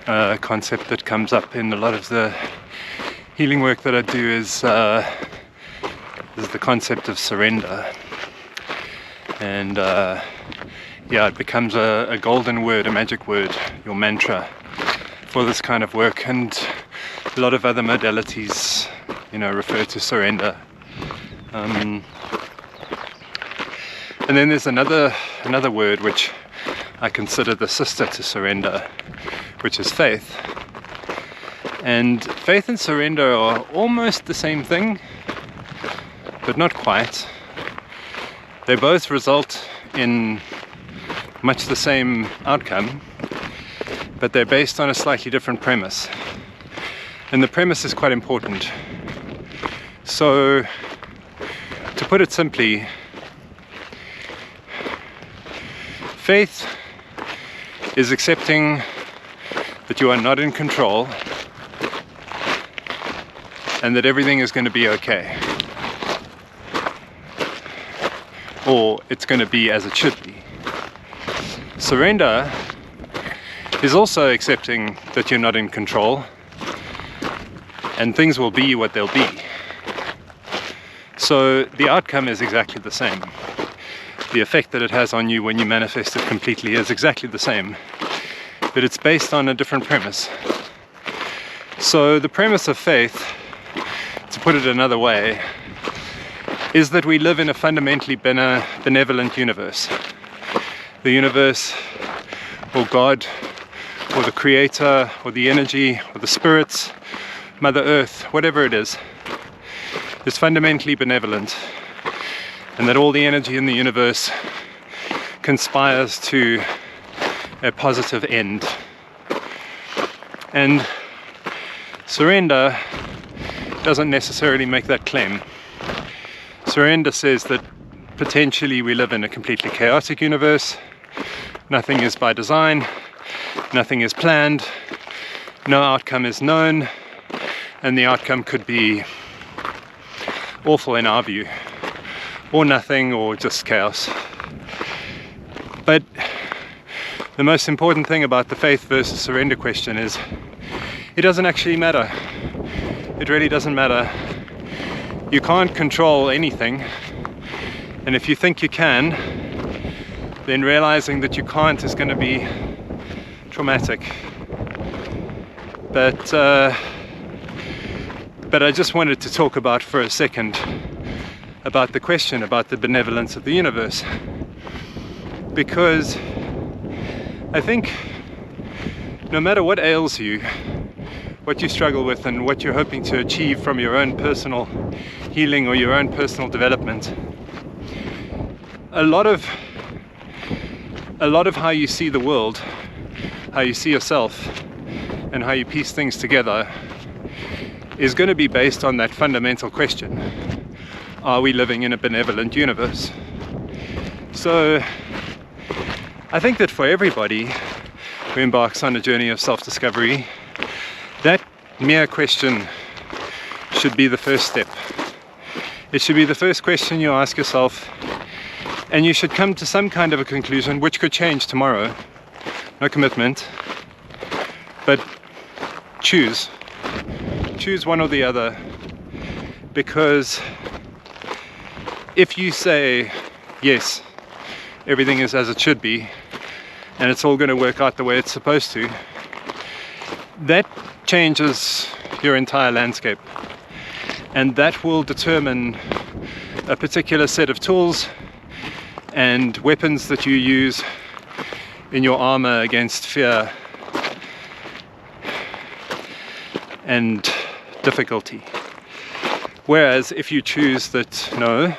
A concept that comes up in a lot of the healing work that I do is the concept of surrender. And yeah, it becomes a golden word, a magic word, your mantra for this kind of work. And a lot of other modalities, refer to surrender. And then there's another word which I consider the sister to surrender, which is faith. And faith and surrender are almost the same thing, but not quite. They both result in much the same outcome, but they're based on a slightly different premise. And the premise is quite important. So, to put it simply, faith is accepting that you are not in control and that everything is going to be okay, or it's going to be as it should be. Surrender is also accepting that you're not in control and things will be what they'll be. So the outcome is exactly the same. The effect that it has on you when you manifest it completely is exactly the same, but it's based on a different premise. So the premise of faith, to put it another way, is that we live in a fundamentally benevolent universe. The universe, or God, or the creator, or the energy, or the spirits, Mother Earth, whatever it is fundamentally benevolent, and that all the energy in the universe conspires to a positive end. And surrender doesn't necessarily make that claim. Surrender says that potentially we live in a completely chaotic universe. Nothing is by design, nothing is planned, no outcome is known, and the outcome could be awful in our view, or nothing, or just chaos. But the most important thing about the faith versus surrender question is it doesn't actually matter. It really doesn't matter. You can't control anything, and if you think you can, then realizing that you can't is going to be traumatic. But I just wanted to talk about for a second about the question about the benevolence of the universe, because I think no matter what ails you, what you struggle with, and what you're hoping to achieve from your own personal healing or your own personal development, a lot of how you see the world, how you see yourself, and how you piece things together is going to be based on that fundamental question: are we living in a benevolent universe? So I think that for everybody who embarks on a journey of self-discovery, that mere question should be the first step. It should be the first question you ask yourself, and you should come to some kind of a conclusion, which could change tomorrow. No commitment, but choose one or the other, because if you say yes, everything is as it should be and it's all going to work out the way it's supposed to, that changes your entire landscape, and that will determine a particular set of tools and weapons that you use in your armor against fear and difficulty. Whereas if you choose that no,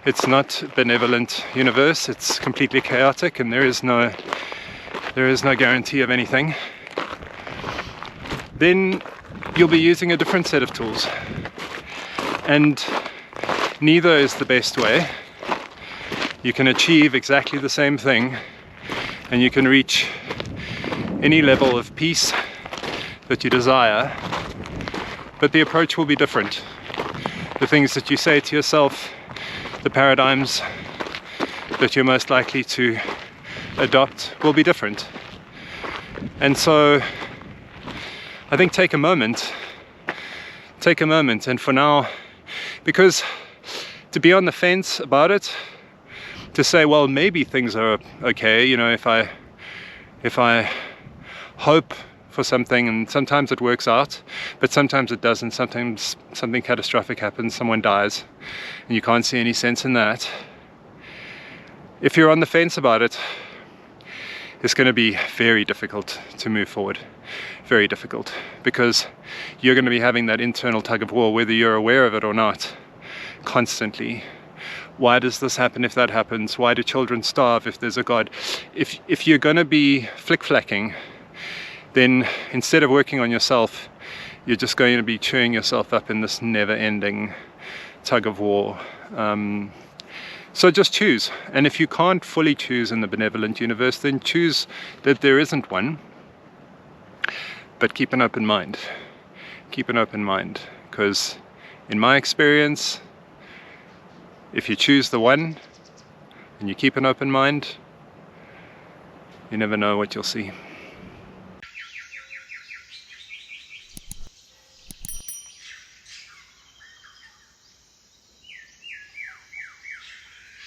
it's not a benevolent universe, it's completely chaotic and there is no guarantee of anything, then you'll be using a different set of tools, and neither is the best way. You can achieve exactly the same thing, and you can reach any level of peace that you desire, but the approach will be different. the things that you say to yourself, the paradigms that you're most likely to adopt will be different. And so I think take a moment, and for now, because to be on the fence about it, to say, well, maybe things are okay, you know, if I hope for something, and sometimes it works out, but sometimes it doesn't. Sometimes something catastrophic happens, someone dies, and you can't see any sense in that. If you're on the fence about it, it's going to be very difficult to move forward. Very difficult, because you're going to be having that internal tug of war, whether you're aware of it or not, constantly. Why does this happen if that happens? Why do children starve if there's a God? If you're going to be flick-flacking, then instead of working on yourself, you're just going to be chewing yourself up in this never-ending tug of war. So just choose. And if you can't fully choose in the benevolent universe, then choose that there isn't one. But keep an open mind. Keep an open mind. Because in my experience, if you choose the one and you keep an open mind, you never know what you'll see.